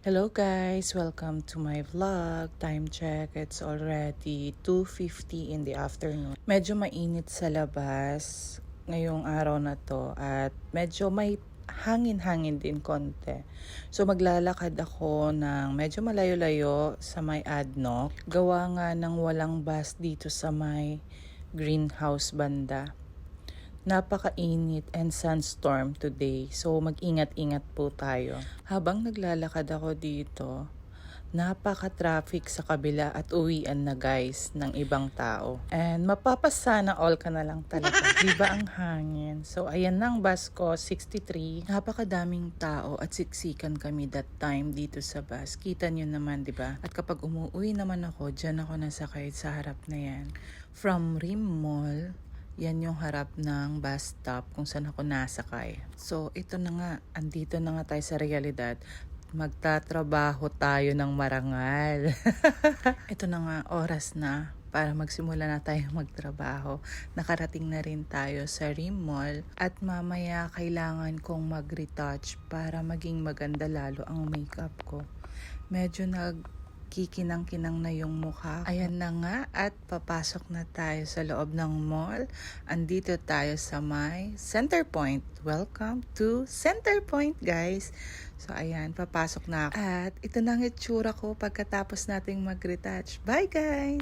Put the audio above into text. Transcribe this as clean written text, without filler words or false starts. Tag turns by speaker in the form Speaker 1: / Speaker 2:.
Speaker 1: Hello guys! Welcome to my vlog. Time check, it's already 2:50 in the afternoon. Medyo mainit sa labas ngayong araw na to at medyo may hangin-hangin din konti. So maglalakad ako ng medyo malayo-layo sa may Adnoc. Gawa nga ng walang bus dito sa may greenhouse banda. Napakainit and sunstorm today. So mag-ingat-ingat po tayo. Habang naglalakad ako dito, napaka-traffic sa kabila at uwian na guys ng ibang tao. And mapapasana all ka na lang talaga. Diba ang hangin? So ayan na ang bus ko, 63. Napakadaming tao at siksikan kami that time dito sa bus. Kita nyo naman, diba? At kapag umuwi naman ako, dyan ako nasakay sa harap na yan. From Rim Mall, yan yung harap ng bus stop kung saan ako nasakay. So, ito na nga. Andito na nga tayo sa realidad. Magtatrabaho tayo ng marangal. Ito na nga, oras na para magsimula na tayo magtrabaho. Nakarating na rin tayo sa Rim Mall at mamaya kailangan kong mag-retouch para maging maganda lalo ang makeup ko. Medyo kikinang-kinang na yung mukha. Ayan na nga at papasok na tayo sa loob ng mall. Andito tayo sa may Center Point. Welcome to Center Point, guys. So ayan, papasok na ako. At ito na ang itsura ko pagkatapos nating mag-retouch. Bye, guys!